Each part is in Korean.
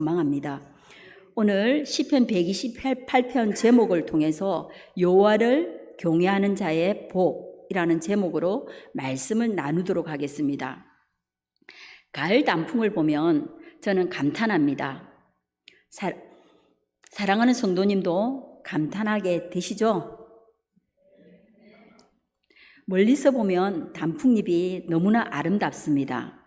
소망합니다. 오늘 시편 128편 제목을 통해서 여호와를 경외하는 자의 복이라는 제목으로 말씀을 나누도록 하겠습니다. 가을 단풍을 보면 저는 감탄합니다. 사랑하는 성도님도 감탄하게 되시죠? 멀리서 보면 단풍잎이 너무나 아름답습니다.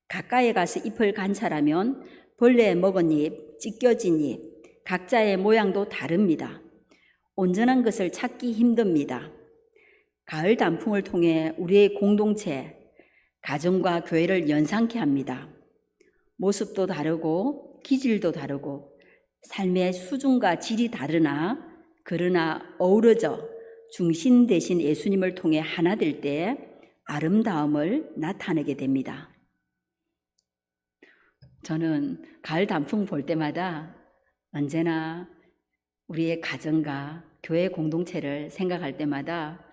가까이에 가서 잎을 관찰하면 벌레 먹은 잎, 찢겨진 잎, 각자의 모양도 다릅니다. 온전한 것을 찾기 힘듭니다. 가을 단풍을 통해 우리의 공동체, 가정과 교회를 연상케 합니다. 모습도 다르고 기질도 다르고 삶의 수준과 질이 그러나 어우러져 중심 대신 예수님을 통해 하나 될 때 아름다움을 나타내게 됩니다. 저는 가을 단풍 볼 때마다 언제나 우리의 가정과 교회 공동체를 생각할 때마다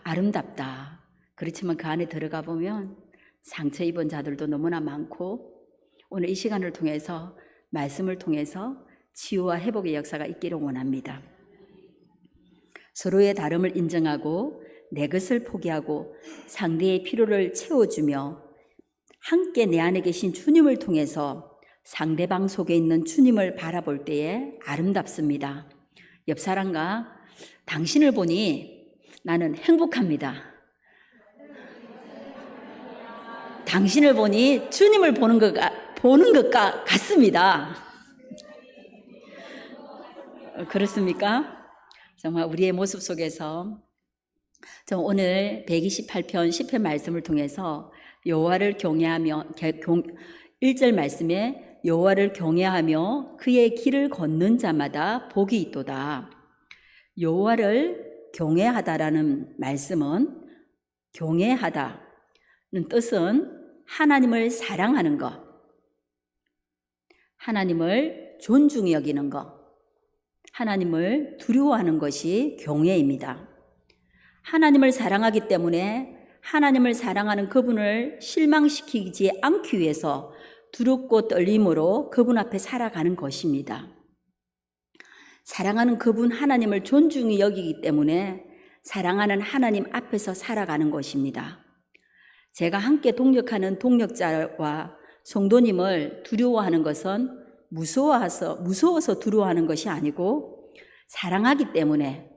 아름답다. 그렇지만 그 안에 들어가 보면 상처 입은 자들도 너무나 많고 오늘 이 시간을 통해서 말씀을 통해서 치유와 회복의 역사가 있기를 원합니다. 서로의 다름을 인정하고 내 것을 포기하고 상대의 필요를 채워주며 함께 내 안에 계신 주님을 통해서 상대방 속에 있는 주님을 바라볼 때에 아름답습니다. 옆 사람과 당신을 보니 나는 행복합니다. 당신을 보니 주님을 보는 것과 같습니다. 그렇습니까? 정말 우리의 모습 속에서 오늘 128편 10편 말씀을 통해서 여호와를 경외하며 1절 말씀에 여호와를 경외하며 그의 길을 걷는 자마다 복이 있도다. 여호와를 경외하다라는 말씀은 경외하다는 뜻은 하나님을 사랑하는 것, 하나님을 존중히 여기는 것, 하나님을 두려워하는 것이 경외입니다. 하나님을 사랑하기 때문에 하나님을 사랑하는 그분을 실망시키지 않기 위해서 두렵고 떨림으로 그분 앞에 살아가는 것입니다. 사랑하는 그분 하나님을 존중히 여기기 때문에 사랑하는 하나님 앞에서 살아가는 것입니다. 제가 함께 동역하는 동역자와 성도님을 두려워하는 것은 무서워서 두려워하는 것이 아니고 사랑하기 때문에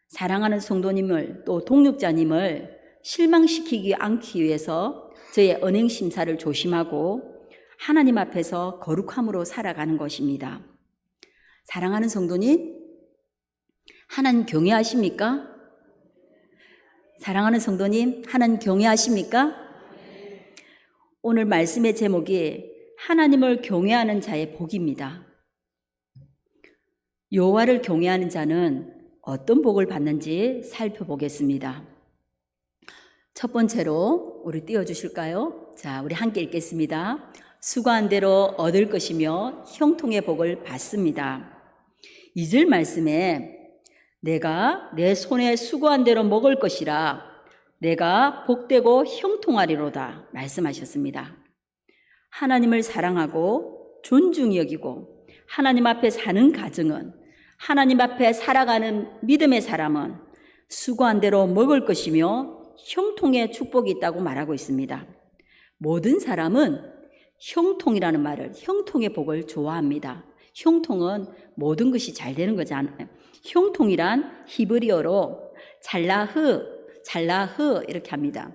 사랑하는 성도님을 또 동역자님을 실망시키지 않기 위해서 저의 언행 심사를 조심하고 하나님 앞에서 거룩함으로 살아가는 것입니다. 사랑하는 성도님, 하나님 경외하십니까? 사랑하는 성도님, 하나님 경외하십니까? 오늘 말씀의 제목이 하나님을 경외하는 자의 복입니다. 여호와를 경외하는 자는 어떤 복을 받는지 살펴보겠습니다. 첫 번째로 우리 띄워주실까요? 자, 우리 함께 읽겠습니다. 수고한 대로 얻을 것이며 형통의 복을 받습니다. 2절 말씀에 내가 내 손에 수고한 대로 먹을 것이라 내가 복되고 형통하리로다 말씀하셨습니다. 하나님을 사랑하고 존중히 여기고 하나님 앞에 사는 가정은, 하나님 앞에 살아가는 믿음의 사람은 수고한 대로 먹을 것이며 형통의 축복이 있다고 말하고 있습니다. 모든 사람은 형통이라는 말을, 형통의 복을 좋아합니다. 형통은 모든 것이 잘 되는 거지 않아요. 형통이란 히브리어로 찰라흐 이렇게 합니다.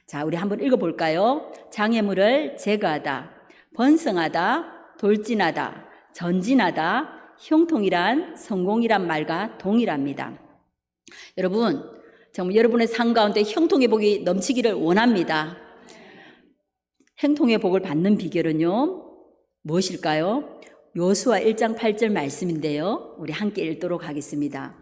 자, 우리 한번 읽어볼까요? 장애물을 제거하다, 번성하다, 돌진하다, 전진하다, 형통이란 성공이란 말과 동일합니다. 여러분, 정말 여러분의 삶 가운데 형통의 복이 넘치기를 원합니다. 형통의 복을 받는 비결은요, 무엇일까요? 여호수아 1장 8절 말씀인데요, 우리 함께 읽도록 하겠습니다.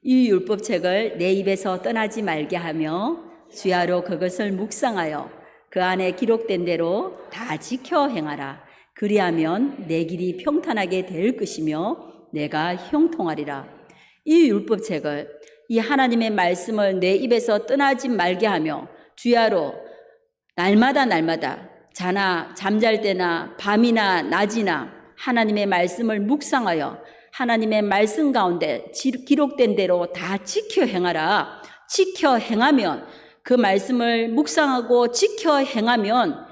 이 율법책을 내 입에서 떠나지 말게 하며 주야로 그것을 묵상하여 그 안에 기록된 대로 다 지켜 행하라. 그리하면 내 길이 평탄하게 될 것이며 내가 형통하리라. 이 율법책을, 이 하나님의 말씀을 내 입에서 떠나지 말게 하며 주야로 날마다 잠잘 때나 밤이나 낮이나 하나님의 말씀을 묵상하여 하나님의 말씀 가운데 기록된 대로 다 지켜 행하라. 지켜 행하면, 그 말씀을 묵상하고 지켜 행하면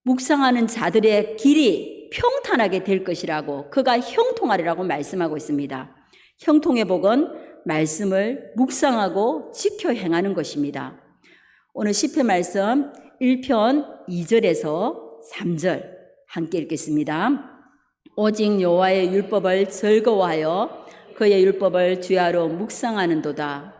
묵상하는 자들의 길이 평탄하게 될 것이라고, 그가 형통하리라고 말씀하고 있습니다. 형통의 복은 말씀을 묵상하고 지켜 행하는 것입니다. 오늘 시편 말씀 1편 2절에서 3절 함께 읽겠습니다. 오직 여호와의 율법을 즐거워하여 그의 율법을 주야로 묵상하는도다.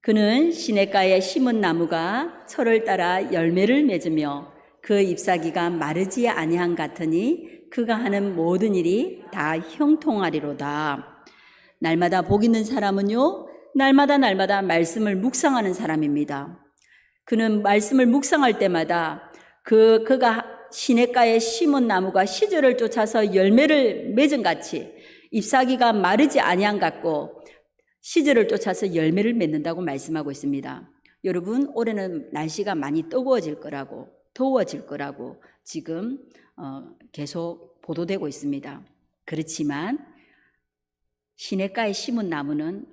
그는 시냇가에 심은 나무가 철을 따라 열매를 맺으며 그 잎사귀가 마르지 아니한 같으니 그가 하는 모든 일이 다 형통하리로다. 날마다 복 있는 사람은요, 날마다 말씀을 묵상하는 사람입니다. 그는 말씀을 묵상할 때마다 그가 시냇가에 심은 나무가 시절을 쫓아서 열매를 맺은 같이 잎사귀가 마르지 아니한 같고 시절을 쫓아서 열매를 맺는다고 말씀하고 있습니다. 여러분, 올해는 날씨가 많이 뜨거워질 거라고, 더워질 거라고 지금 계속 보도되고 있습니다. 그렇지만 시냇가에 심은 나무는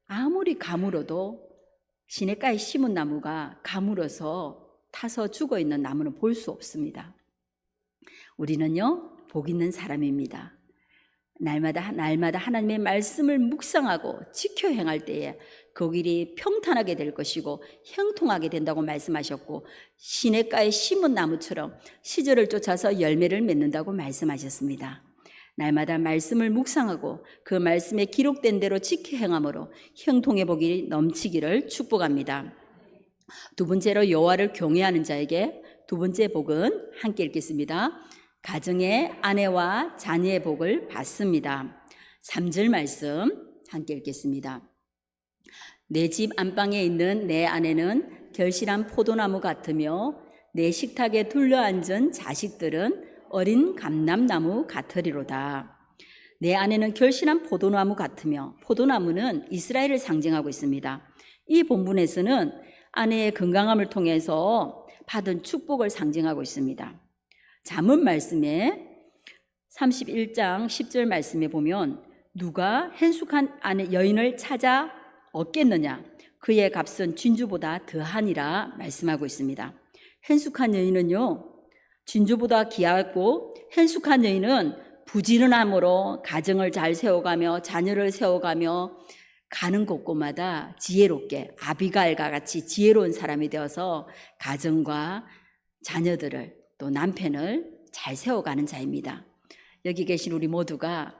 아무리 가물어도 시냇가에 심은 나무가 가물어서 타서 죽어 있는 나무는 볼 수 없습니다. 우리는요, 복 있는 사람입니다. 날마다 하나님의 말씀을 묵상하고 지켜 행할 때에 그 길이 평탄하게 될 것이고 형통하게 된다고 말씀하셨고, 시냇가에 심은 나무처럼 시절을 쫓아서 열매를 맺는다고 말씀하셨습니다. 날마다 말씀을 묵상하고 그 말씀에 기록된 대로 지켜 행함으로 형통의 복이 넘치기를 축복합니다. 두 번째로 여호와를 경외하는 자에게 두 번째 복은 함께 읽겠습니다. 가정의 아내와 자녀의 복을 받습니다. 3절 말씀 함께 읽겠습니다. 내 집 안방에 있는 내 아내는 결실한 포도나무 같으며 내 식탁에 둘러앉은 자식들은 어린 감람나무 같으리로다. 내 아내는 결실한 포도나무 같으며, 포도나무는 이스라엘을 상징하고 있습니다. 이 본문에서는 아내의 건강함을 통해서 받은 축복을 상징하고 있습니다. 잠언 말씀에 31장 10절 말씀에 보면 누가 hen숙한 아내 여인을 찾아 얻겠느냐, 그의 값은 진주보다 더하니라 말씀하고 있습니다. hen숙한 여인은요, 진주보다 귀하고, hen숙한 여인은 부지런함으로 가정을 잘 세워가며 자녀를 세워가며 가는 곳곳마다 지혜롭게 아비가일과 같이 지혜로운 사람이 되어서 가정과 자녀들을 또 남편을 잘 세워가는 자입니다. 여기 계신 우리 모두가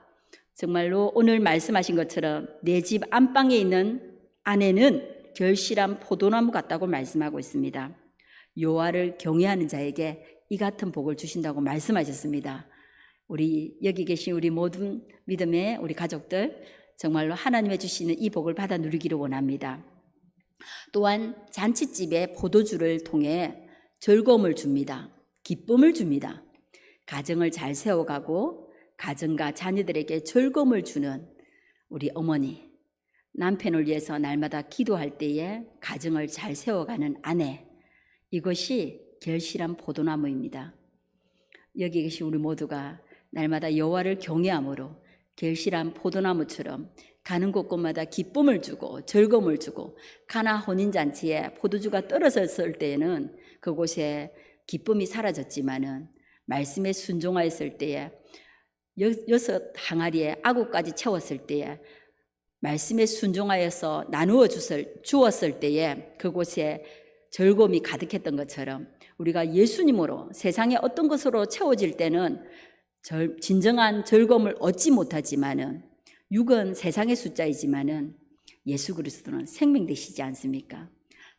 정말로 오늘 말씀하신 것처럼 내 집 안방에 있는 아내는 결실한 포도나무 같다고 말씀하고 있습니다. 여호와를 경외하는 자에게 이 같은 복을 주신다고 말씀하셨습니다. 우리 여기 계신 우리 모든 믿음의 우리 가족들 정말로 하나님의 주시는 이 복을 받아 누리기를 원합니다. 또한 잔치집에 포도주를 통해 즐거움을 줍니다. 기쁨을 줍니다. 가정을 잘 세워가고 가정과 자녀들에게 즐거움을 주는 우리 어머니, 남편을 위해서 날마다 기도할 때에 가정을 잘 세워가는 아내, 이것이 결실한 포도나무입니다. 여기 계신 우리 모두가 날마다 여호와를 경외함으로 결실한 포도나무처럼 가는 곳곳마다 기쁨을 주고 즐거움을 주고, 가나 혼인잔치에 포도주가 떨어졌을 때에는 그곳에 기쁨이 사라졌지만은 말씀에 순종하였을 때에 6 항아리에 아구까지 채웠을 때에 말씀에 순종하여서 나누어 주었을 때에 그곳에 즐거움이 가득했던 것처럼 우리가 예수님으로 세상의 어떤 것으로 채워질 때는 진정한 즐거움을 얻지 못하지만은, 육은 세상의 숫자이지만은 예수 그리스도는 생명 되시지 않습니까?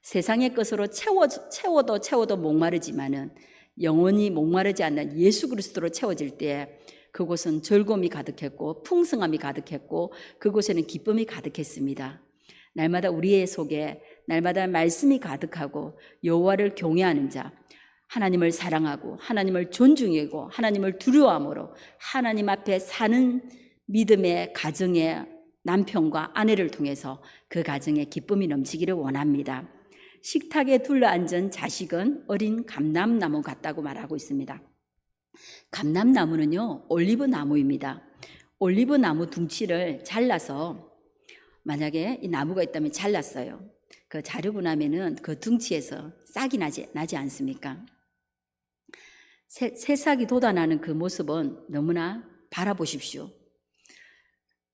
세상의 것으로 채워도 목마르지만은 영원히 목마르지 않는 예수 그리스도로 채워질 때 그곳은 즐거움이 가득했고 풍성함이 가득했고 그곳에는 기쁨이 가득했습니다. 날마다 우리의 속에 날마다 말씀이 가득하고 여호와를 경외하는 자, 하나님을 사랑하고 하나님을 존중하고 하나님을 두려워함으로 하나님 앞에 사는 믿음의 가정의 남편과 아내를 통해서 그 가정에 기쁨이 넘치기를 원합니다. 식탁에 둘러앉은 자식은 어린 감람나무 같다고 말하고 있습니다. 감람나무는요, 올리브 나무입니다. 올리브 나무 둥치를 잘라서, 만약에 이 나무가 있다면 잘랐어요. 그 자르고 나면은 그 둥치에서 싹이 나지 않습니까? 새싹이 돋아나는 그 모습은 너무나 바라보십시오.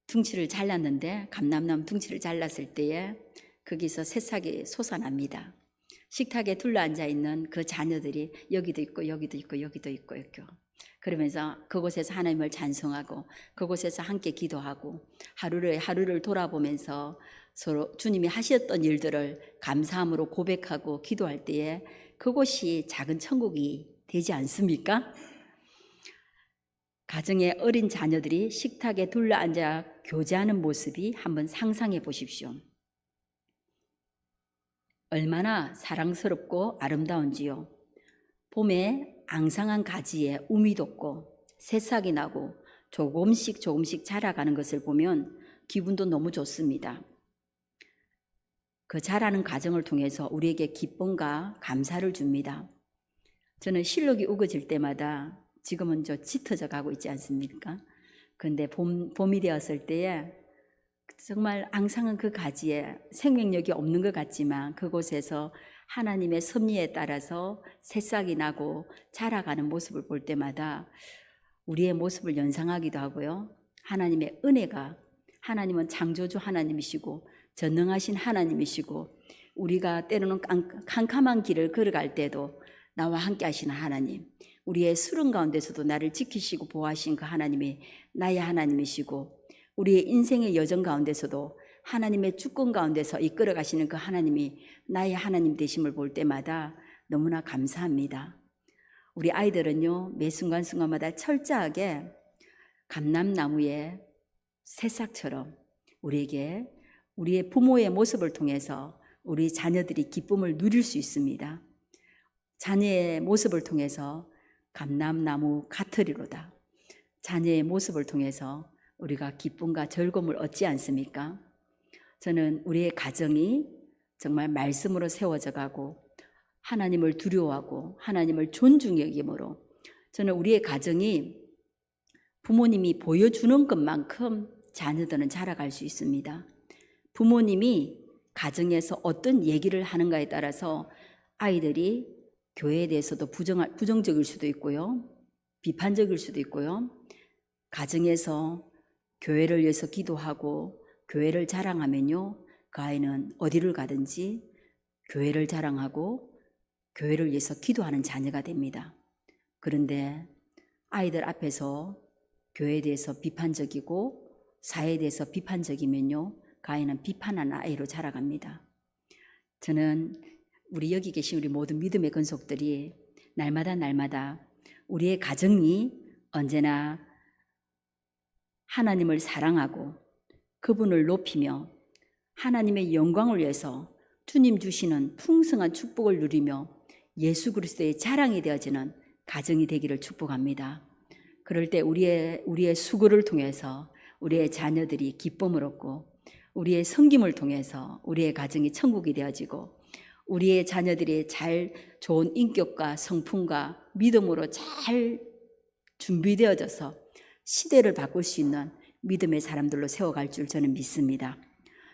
둥치를 잘랐는데, 감람나무 둥치를 잘랐을 때에 거기서 새싹이 솟아납니다. 식탁에 둘러앉아 있는 그 자녀들이 여기도 있고 여기도 있고 여기도 있고 이렇게, 그러면서 그곳에서 하나님을 찬송하고 그곳에서 함께 기도하고 하루를 돌아보면서 서로 주님이 하셨던 일들을 감사함으로 고백하고 기도할 때에 그곳이 작은 천국이 되지 않습니까? 가정의 어린 자녀들이 식탁에 둘러앉아 교제하는 모습이 한번 상상해 보십시오. 얼마나 사랑스럽고 아름다운지요. 봄에 앙상한 가지에 우미 돋고 새싹이 나고 조금씩 자라가는 것을 보면 기분도 너무 좋습니다. 그 자라는 과정을 통해서 우리에게 기쁨과 감사를 줍니다. 저는 실록이 우거질 때마다, 지금은 짙어져 가고 있지 않습니까? 그런데 봄이 되었을 때에 정말 앙상한 그 가지에 생명력이 없는 것 같지만 그곳에서 하나님의 섭리에 따라서 새싹이 나고 자라가는 모습을 볼 때마다 우리의 모습을 연상하기도 하고요. 하나님의 은혜가, 하나님은 창조주 하나님이시고 전능하신 하나님이시고 우리가 때로는 캄캄한 길을 걸어갈 때도 나와 함께 하시는 하나님, 우리의 수렁 가운데서도 나를 지키시고 보호하신 그 하나님이 나의 하나님이시고 우리의 인생의 여정 가운데서도 하나님의 주권 가운데서 이끌어 가시는 그 하나님이 나의 하나님 되심을 볼 때마다 너무나 감사합니다. 우리 아이들은요, 매 순간순간마다 철저하게 감람나무의 새싹처럼 우리에게 우리의 부모의 모습을 통해서 우리 자녀들이 기쁨을 누릴 수 있습니다. 자녀의 모습을 통해서 감람나무 같으리로다. 자녀의 모습을 통해서 우리가 기쁨과 즐거움을 얻지 않습니까? 저는 우리의 가정이 정말 말씀으로 세워져 가고 하나님을 두려워하고 하나님을 존중히 여김으로, 저는 우리의 가정이 부모님이 보여주는 것만큼 자녀들은 자라갈 수 있습니다. 부모님이 가정에서 어떤 얘기를 하는가에 따라서 아이들이 교회에 대해서도 부정적일 수도 있고요, 비판적일 수도 있고요. 가정에서 교회를 위해서 기도하고 교회를 자랑하면요, 그 아이는 어디를 가든지 교회를 자랑하고 교회를 위해서 기도하는 자녀가 됩니다. 그런데 아이들 앞에서 교회에 대해서 비판적이고 사회에 대해서 비판적이면요, 그 아이는 비판하는 아이로 자라갑니다. 저는 우리 여기 계신 우리 모든 믿음의 권속들이 날마다 우리의 가정이 언제나 하나님을 사랑하고 그분을 높이며 하나님의 영광을 위해서 주님 주시는 풍성한 축복을 누리며 예수 그리스도의 자랑이 되어지는 가정이 되기를 축복합니다. 그럴 때 우리의 수고를 통해서 우리의 자녀들이 기쁨을 얻고 우리의 섬김을 통해서 우리의 가정이 천국이 되어지고 우리의 자녀들이 좋은 인격과 성품과 믿음으로 잘 준비되어져서 시대를 바꿀 수 있는 믿음의 사람들로 세워갈 줄 저는 믿습니다.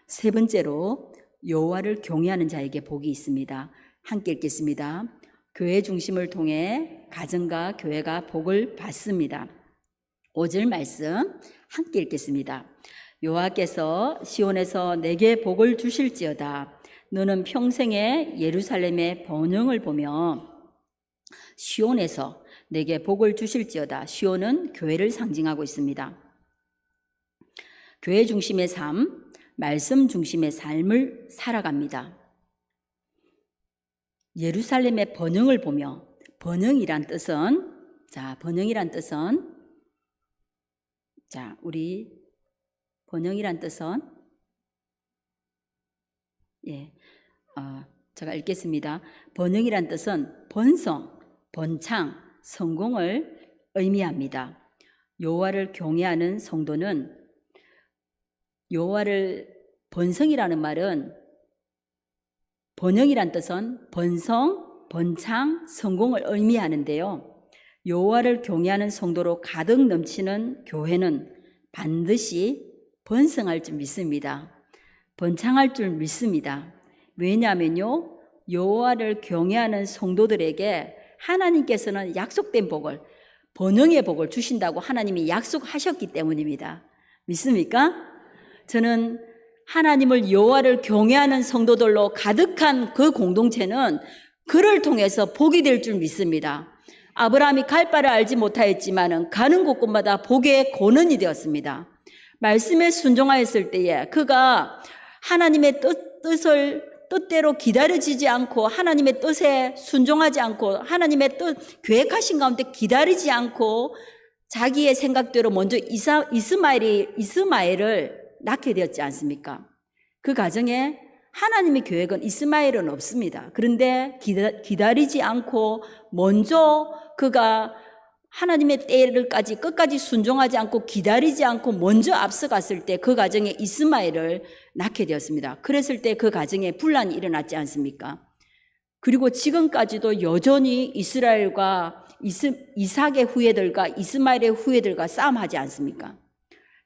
세 번째로 여호와를 경외하는 자에게 복이 있습니다. 함께 읽겠습니다. 교회 중심을 통해 가정과 교회가 복을 받습니다. 5절 말씀 함께 읽겠습니다. 여호와께서 시온에서 내게 복을 주실지어다. 너는 평생에 예루살렘의 번영을 보며 시온에서 내게 복을 주실지어다. 시온은 교회를 상징하고 있습니다. 교회 중심의 삶, 말씀 중심의 삶을 살아갑니다. 예루살렘의 번영을 보며, 번영이란 뜻은 우리 번영이란 뜻은 제가 읽겠습니다. 번영이란 뜻은 번성, 번창, 성공을 의미합니다. 여호와를 경외하는 성도는 번성이라는 말은 번영이란 뜻은 번성, 번창, 성공을 의미하는데요. 여호와를 경외하는 성도로 가득 넘치는 교회는 반드시 번성할 줄 믿습니다. 번창할 줄 믿습니다. 왜냐하면요, 여호와를 경외하는 성도들에게 하나님께서는 약속된 복을, 번영의 복을 주신다고 하나님이 약속하셨기 때문입니다. 믿습니까? 저는 하나님을, 여호와를 경외하는 성도들로 가득한 그 공동체는 그를 통해서 복이 될 줄 믿습니다. 아브라함이 갈 바를 알지 못하였지만 가는 곳곳마다 복의 권원이 되었습니다. 말씀에 순종하였을 때에 그가 하나님의 뜻대로 기다려지지 않고, 하나님의 뜻에 순종하지 않고, 하나님의 뜻 계획하신 가운데 기다리지 않고 자기의 생각대로 먼저 이스마엘을 낳게 되었지 않습니까? 그 가정에 하나님의 계획은 이스마엘은 없습니다. 그런데 기다리지 않고 먼저 그가 하나님의 때를까지 끝까지 순종하지 않고 기다리지 않고 먼저 앞서갔을 때 그 가정에 이스마엘을 낳게 되었습니다. 그랬을 때 그 가정에 분란이 일어났지 않습니까? 그리고 지금까지도 여전히 이스라엘과 이삭의 후예들과 이스마엘의 후예들과 싸움하지 않습니까?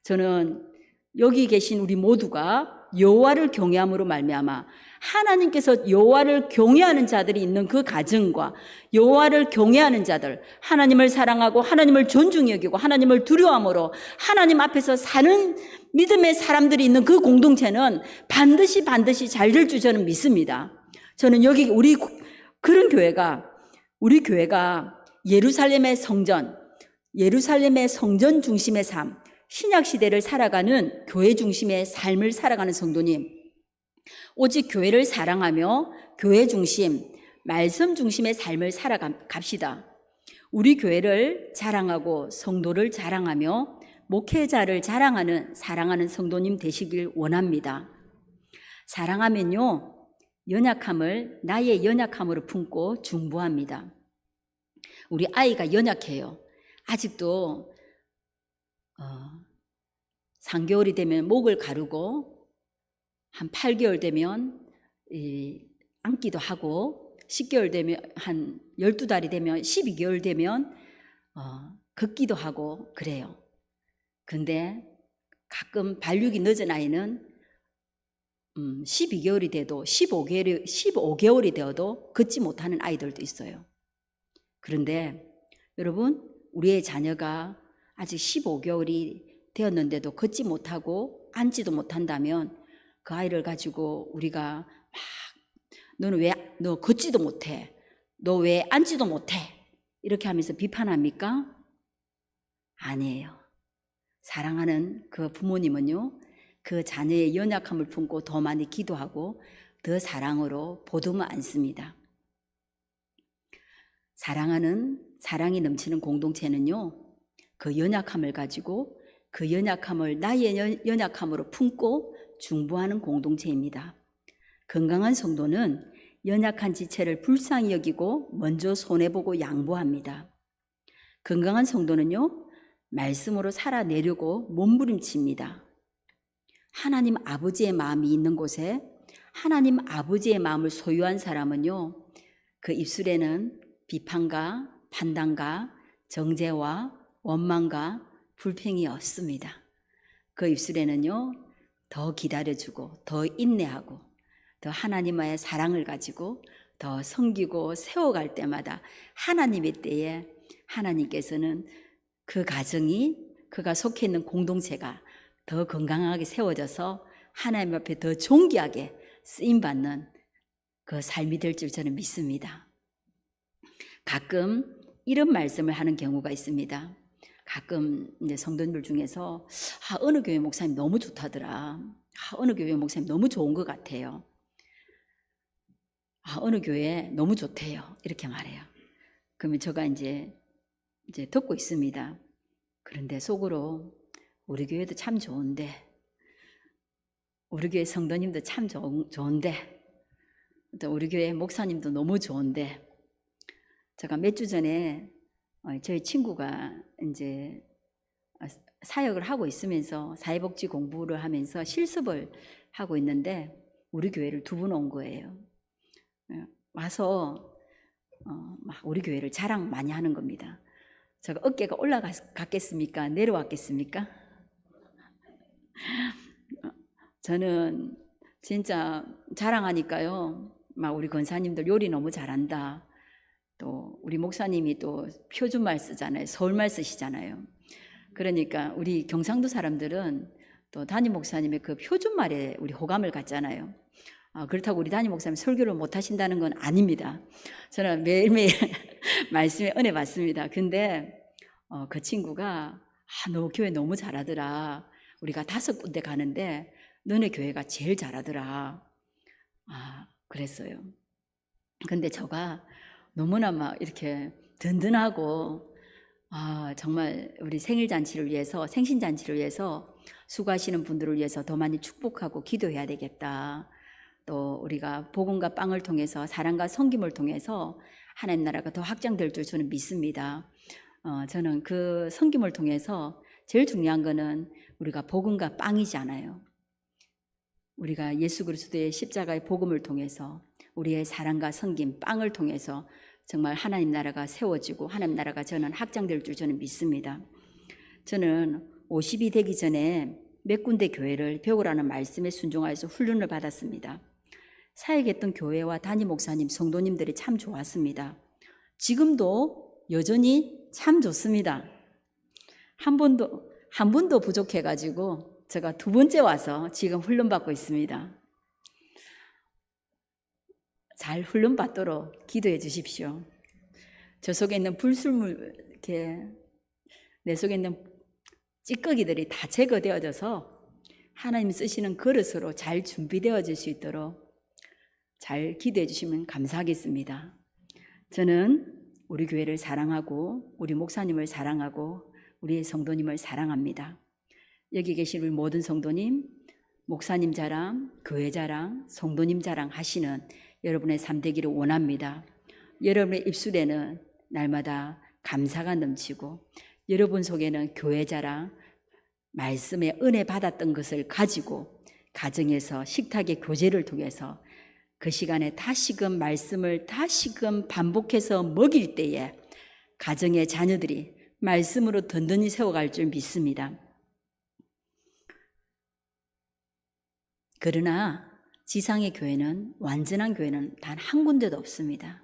저는 여기 계신 우리 모두가 여호와를 경외함으로 말미암아 하나님께서 여호와를 경외하는 자들이 있는 그 가정과 여호와를 경외하는 자들, 하나님을 사랑하고 하나님을 존중히 여기고 하나님을 두려워함으로 하나님 앞에서 사는 믿음의 사람들이 있는 그 공동체는 반드시 잘 될 줄 저는 믿습니다. 저는 여기 그런 교회가, 우리 교회가 예루살렘의 성전 중심의 삶, 신약 시대를 살아가는 교회 중심의 삶을 살아가는 성도님, 오직 교회를 사랑하며 교회 중심, 말씀 중심의 삶을 살아갑시다. 우리 교회를 자랑하고 성도를 자랑하며 목회자를 사랑하는 성도님 되시길 원합니다. 사랑하면요, 연약함을 나의 연약함으로 품고 중보합니다. 우리 아이가 연약해요. 아직도 3개월이 되면 목을 가르고 한 8개월 되면 앉기도 하고 10개월 되면 한 12달이 되면 12개월 되면 걷기도 하고 그래요. 근데 가끔 발육이 늦은 아이는 12개월이 돼도 15개월이 되어도 걷지 못하는 아이들도 있어요. 그런데 여러분, 우리의 자녀가 아직 15개월이 되었는데도 걷지 못하고 앉지도 못한다면 그 아이를 가지고 우리가 너는 왜 너 걷지도 못해? 너 왜 앉지도 못해? 이렇게 하면서 비판합니까? 아니에요. 사랑하는 그 부모님은요, 그 자녀의 연약함을 품고 더 많이 기도하고 더 사랑으로 보듬어 안습니다. 사랑이 넘치는 공동체는요, 그 연약함을 가지고 그 연약함을 나의 연약함으로 품고 중보하는 공동체입니다. 건강한 성도는 연약한 지체를 불쌍히 여기고 먼저 손해보고 양보합니다. 건강한 성도는요, 말씀으로 살아내려고 몸부림칩니다. 하나님 아버지의 마음이 있는 곳에 하나님 아버지의 마음을 소유한 사람은요, 그 입술에는 비판과 판단과 정죄와 원망과 불평이 없습니다. 그 입술에는요, 더 기다려주고 더 인내하고 더 하나님과의 사랑을 가지고 더 섬기고 세워갈 때마다 하나님의 때에 하나님께서는 그 가정이, 그가 속해 있는 공동체가 더 건강하게 세워져서 하나님 앞에 더 존귀하게 쓰임받는 그 삶이 될 줄 저는 믿습니다. 가끔 이런 말씀을 하는 경우가 있습니다. 가끔 이제 성도님들 중에서 어느 교회 목사님 너무 좋다더라. 어느 교회 목사님 너무 좋은 것 같아요. 어느 교회 너무 좋대요. 이렇게 말해요. 그러면 제가 이제 듣고 있습니다. 그런데 속으로 우리 교회도 참 좋은데, 우리 교회 성도님도 참 좋은데, 또 우리 교회 목사님도 너무 좋은데, 제가 몇 주 전에 저희 친구가 이제 사역을 하고 있으면서 사회복지 공부를 하면서 실습을 하고 있는데 우리 교회를 2번 온 거예요. 와서 막 우리 교회를 자랑 많이 하는 겁니다. 제가 어깨가 올라갔겠습니까? 내려왔겠습니까? 저는 진짜 자랑하니까요. 막 우리 권사님들 요리 너무 잘한다. 또 우리 목사님이 또 표준말 쓰잖아요. 서울말 쓰시잖아요. 그러니까 우리 경상도 사람들은 또 담임 목사님의 그 표준말에 우리 호감을 갖잖아요. 그렇다고 우리 담임 목사님 설교를 못 하신다는 건 아닙니다. 저는 매일매일 말씀에 은혜 받습니다. 근데 그 친구가 너 교회 너무 잘하더라. 우리가 5군데 가는데 너네 교회가 제일 잘하더라. 그랬어요. 근데 저가 너무나 막 이렇게 든든하고 정말 우리 생일잔치를 위해서, 생신잔치를 위해서 수고하시는 분들을 위해서 더 많이 축복하고 기도해야 되겠다. 또 우리가 복음과 빵을 통해서 사랑과 섬김을 통해서 하나님 나라가 더 확장될 줄 저는 믿습니다. 저는 그 섬김을 통해서 제일 중요한 거는 우리가 복음과 빵이잖아요. 우리가 예수 그리스도의 십자가의 복음을 통해서 우리의 사랑과 섬김, 빵을 통해서 정말 하나님 나라가 세워지고 하나님 나라가 저는 확장될 줄 저는 믿습니다. 저는 50이 되기 전에 몇 군데 교회를 배우라는 말씀에 순종하여서 훈련을 받았습니다. 사역했던 교회와 담임 목사님, 성도님들이 참 좋았습니다. 지금도 여전히 참 좋습니다. 한 번도 부족해가지고 제가 2번째 와서 지금 훈련받고 있습니다. 잘 훈련받도록 기도해 주십시오. 저 속에 있는 불순물, 이렇게 내 속에 있는 찌꺼기들이 다 제거되어져서 하나님 쓰시는 그릇으로 잘 준비되어질 수 있도록 잘 기도해 주시면 감사하겠습니다. 저는 우리 교회를 사랑하고 우리 목사님을 사랑하고 우리의 성도님을 사랑합니다. 여기 계신 우리 모든 성도님, 목사님 자랑, 교회 자랑, 성도님 자랑 하시는 여러분의 삶 되기를 원합니다. 여러분의 입술에는 날마다 감사가 넘치고 여러분 속에는 교회 자랑, 말씀의 은혜 받았던 것을 가지고 가정에서 식탁의 교제를 통해서 그 시간에 다시금 말씀을 다시금 반복해서 먹일 때에 가정의 자녀들이 말씀으로 든든히 세워갈 줄 믿습니다. 그러나 지상의 교회는, 완전한 교회는 단 한 군데도 없습니다.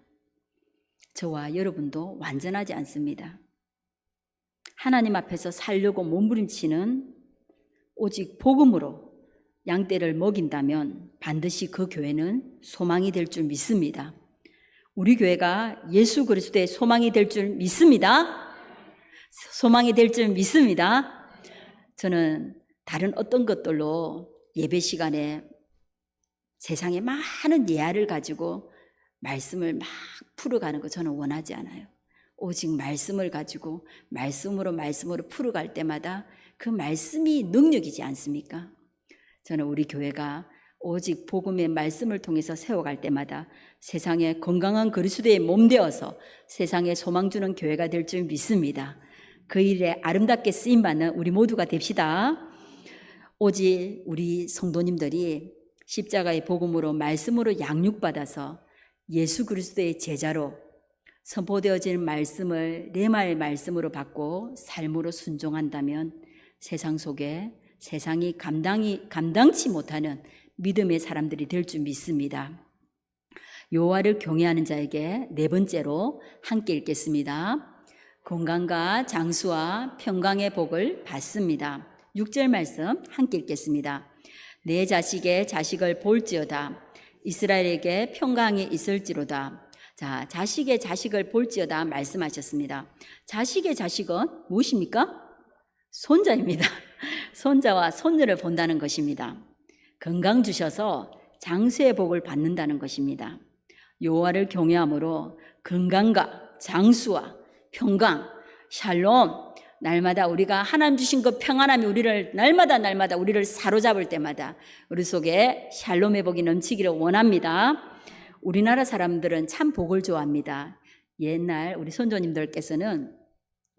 저와 여러분도 완전하지 않습니다. 하나님 앞에서 살려고 몸부림치는 오직 복음으로 양떼를 먹인다면 반드시 그 교회는 소망이 될 줄 믿습니다. 우리 교회가 예수 그리스도의 소망이 될 줄 믿습니다. 소망이 될 줄 믿습니다. 저는 다른 어떤 것들로 예배 시간에 세상에 많은 예화를 가지고 말씀을 막 풀어가는 거 저는 원하지 않아요. 오직 말씀을 가지고 말씀으로 풀어갈 때마다 그 말씀이 능력이지 않습니까? 저는 우리 교회가 오직 복음의 말씀을 통해서 세워갈 때마다 세상에 건강한 그리스도의 몸 되어서 세상에 소망 주는 교회가 될 줄 믿습니다. 그 일에 아름답게 쓰임받는 우리 모두가 됩시다. 오직 우리 성도님들이 십자가의 복음으로 말씀으로 양육받아서 예수 그리스도의 제자로 선포되어진 말씀을 내말 말씀으로 받고 삶으로 순종한다면 세상 속에 세상이 감당치 못하는 믿음의 사람들이 될 줄 믿습니다. 여호와를 경외하는 자에게 4번째로 함께 읽겠습니다. 건강과 장수와 평강의 복을 받습니다. 6절 말씀 함께 읽겠습니다. 내 자식의 자식을 볼지어다. 이스라엘에게 평강이 있을지로다. 자, 자식의 자식을 볼지어다 말씀하셨습니다. 자식의 자식은 무엇입니까? 손자입니다. 손자와 손녀를 본다는 것입니다. 건강 주셔서 장수의 복을 받는다는 것입니다. 여호와를 경외함으로 건강과 장수와 평강, 샬롬, 날마다 우리가 하나님 주신 그 평안함이 우리를 날마다 우리를 사로잡을 때마다 우리 속에 샬롬의 복이 넘치기를 원합니다. 우리나라 사람들은 참 복을 좋아합니다. 옛날 우리 선조님들께서는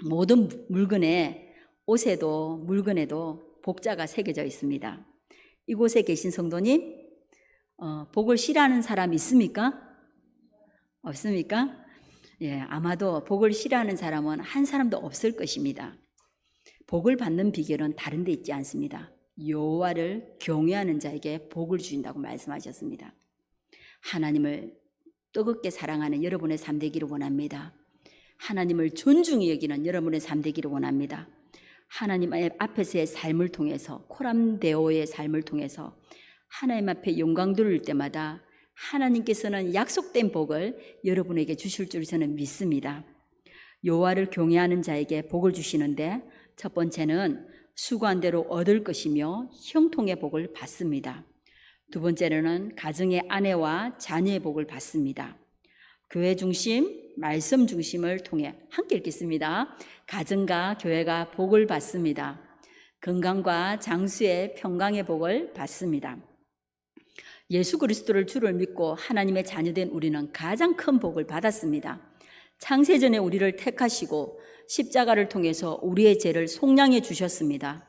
모든 물건에, 옷에도 물건에도 복자가 새겨져 있습니다. 이곳에 계신 성도님, 복을 싫어하는 사람 있습니까? 없습니까? 예, 아마도 복을 싫어하는 사람은 한 사람도 없을 것입니다. 복을 받는 비결은 다른 데 있지 않습니다. 여호와를 경외하는 자에게 복을 주신다고 말씀하셨습니다. 하나님을 뜨겁게 사랑하는 여러분의 삶 되기를 원합니다. 하나님을 존중히 여기는 여러분의 삶 되기를 원합니다. 하나님 앞에서의 삶을 통해서, 코람데오의 삶을 통해서 하나님 앞에 영광 돌릴 때마다 하나님께서는 약속된 복을 여러분에게 주실 줄 저는 믿습니다. 여호와를 경외하는 자에게 복을 주시는데, 첫 번째는 수고한 대로 얻을 것이며 형통의 복을 받습니다. 두 번째로는 가정의 아내와 자녀의 복을 받습니다. 교회 중심, 말씀 중심을 통해 함께 읽겠습니다. 가정과 교회가 복을 받습니다. 건강과 장수의 평강의 복을 받습니다. 예수 그리스도를 주를 믿고 하나님의 자녀된 우리는 가장 큰 복을 받았습니다. 창세전에 우리를 택하시고 십자가를 통해서 우리의 죄를 속량해 주셨습니다.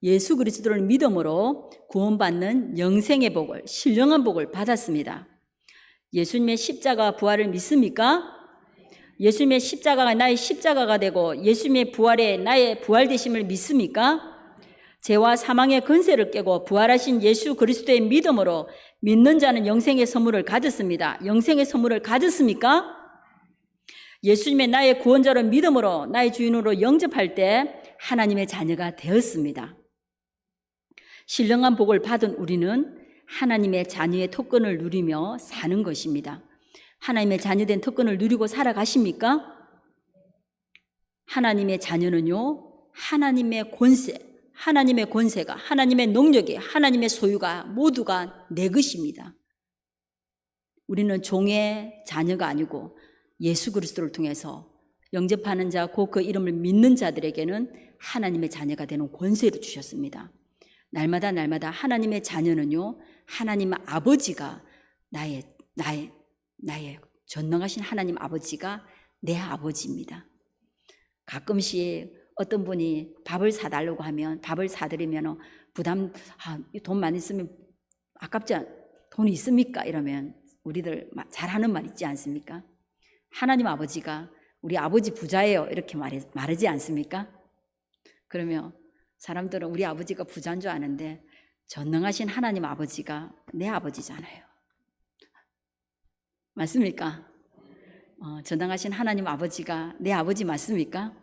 예수 그리스도를 믿음으로 구원받는 영생의 복을, 신령한 복을 받았습니다. 예수님의 십자가 부활을 믿습니까? 예수님의 십자가가 나의 십자가가 되고 예수님의 부활에 나의 부활되심을 믿습니까? 죄와 사망의 권세를 깨고 부활하신 예수 그리스도의 믿음으로 믿는 자는 영생의 선물을 가졌습니다. 영생의 선물을 가졌습니까? 예수님의 나의 구원자로 믿음으로 나의 주인으로 영접할 때 하나님의 자녀가 되었습니다. 신령한 복을 받은 우리는 하나님의 자녀의 특권을 누리며 사는 것입니다. 하나님의 자녀된 특권을 누리고 살아가십니까? 하나님의 자녀는요, 하나님의 권세가, 하나님의 능력이, 하나님의 소유가 모두가 내 것입니다. 우리는 종의 자녀가 아니고 예수 그리스도를 통해서 영접하는 자, 곧 그 이름을 믿는 자들에게는 하나님의 자녀가 되는 권세를 주셨습니다. 날마다 하나님의 자녀는요, 하나님 아버지가 나의 전능하신 하나님 아버지가 내 아버지입니다. 가끔씩 어떤 분이 밥을 사달라고 하면, 밥을 사드리면 돈 많이 쓰면 아깝지 돈이 있습니까? 이러면 우리들 잘하는 말 있지 않습니까? 하나님 아버지가 우리 아버지 부자예요, 이렇게 말하지 않습니까? 그러면 사람들은 우리 아버지가 부자인 줄 아는데 전능하신 하나님 아버지가 내 아버지잖아요. 맞습니까? 전능하신 하나님 아버지가 내 아버지 맞습니까?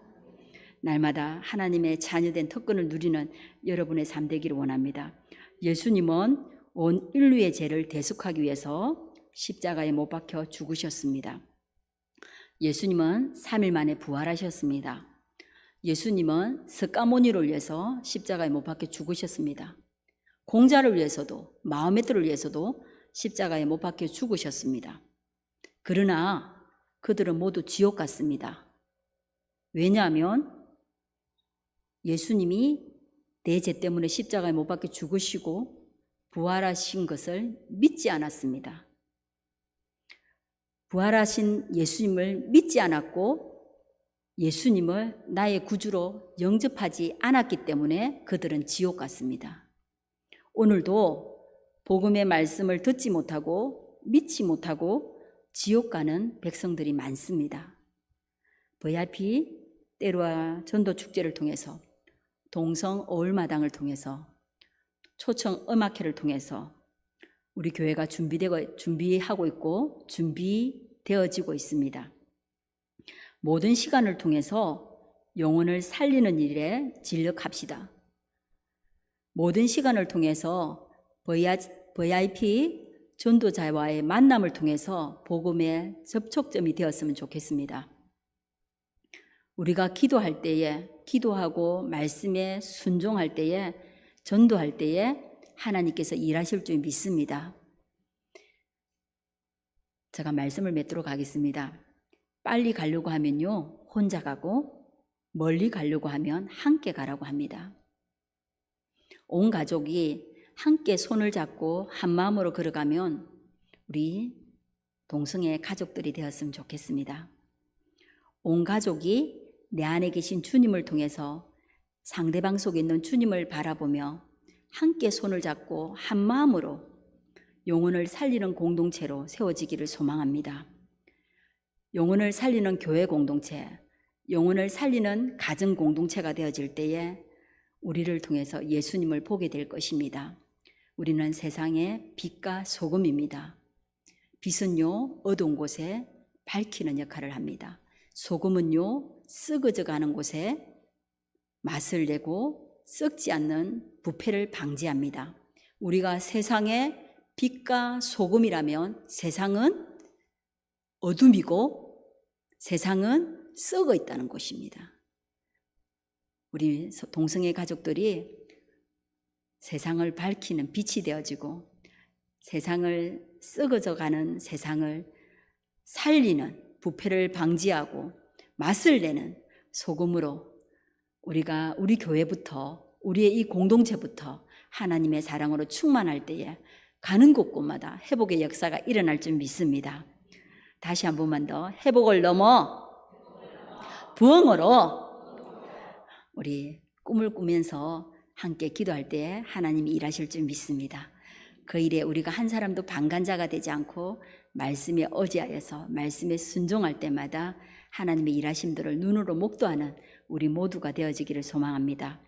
날마다 하나님의 자녀된 특권을 누리는 여러분의 삶 되기를 원합니다. 예수님은 온 인류의 죄를 대속하기 위해서 십자가에 못 박혀 죽으셨습니다. 예수님은 3일 만에 부활하셨습니다. 예수님은 석가모니를 위해서 십자가에 못 박혀 죽으셨습니다. 공자를 위해서도, 마호메트를 위해서도 십자가에 못 박혀 죽으셨습니다. 그러나 그들은 모두 지옥 갔습니다. 왜냐하면 예수님이 내 죄 때문에 십자가에 못 박혀 죽으시고 부활하신 것을 믿지 않았습니다. 부활하신 예수님을 믿지 않았고 예수님을 나의 구주로 영접하지 않았기 때문에 그들은 지옥 갔습니다. 오늘도 복음의 말씀을 듣지 못하고 믿지 못하고 지옥 가는 백성들이 많습니다. VIP 때로와 전도 축제를 통해서, 동성 어울마당을 통해서, 초청 음악회를 통해서 우리 교회가 준비하고 있고 준비되어지고 있습니다. 모든 시간을 통해서 영혼을 살리는 일에 진력합시다. 모든 시간을 통해서 VIP 전도자와의 만남을 통해서 복음의 접촉점이 되었으면 좋겠습니다. 우리가 기도할 때에, 기도하고 말씀에 순종할 때에, 전도할 때에 하나님께서 일하실 줄 믿습니다. 제가 말씀을 맺도록 하겠습니다. 빨리 가려고 하면요, 혼자 가고, 멀리 가려고 하면 함께 가라고 합니다. 온 가족이 함께 손을 잡고 한 마음으로 걸어가면 우리 동성애 가족들이 되었으면 좋겠습니다. 온 가족이 내 안에 계신 주님을 통해서 상대방 속에 있는 주님을 바라보며 함께 손을 잡고 한 마음으로 영혼을 살리는 공동체로 세워지기를 소망합니다. 영혼을 살리는 교회 공동체, 영혼을 살리는 가정 공동체가 되어질 때에 우리를 통해서 예수님을 보게 될 것입니다. 우리는 세상의 빛과 소금입니다. 빛은요, 어두운 곳에 밝히는 역할을 합니다. 소금은요, 썩어져 가는 곳에 맛을 내고 썩지 않는 부패를 방지합니다. 우리가 세상의 빛과 소금이라면 세상은 어둠이고 세상은 썩어 있다는 것입니다. 우리 동성애 가족들이 세상을 밝히는 빛이 되어지고 세상을 썩어져 가는 세상을 살리는 부패를 방지하고 맛을 내는 소금으로 우리가 우리 교회부터 우리의 이 공동체부터 하나님의 사랑으로 충만할 때에 가는 곳곳마다 회복의 역사가 일어날 줄 믿습니다. 다시 한 번만 더 회복을 넘어 부흥으로 우리 꿈을 꾸면서 함께 기도할 때 하나님이 일하실 줄 믿습니다. 그 일에 우리가 한 사람도 방관자가 되지 않고 말씀에 의지하여서 말씀에 순종할 때마다 하나님의 일하심들을 눈으로 목도하는 우리 모두가 되어지기를 소망합니다.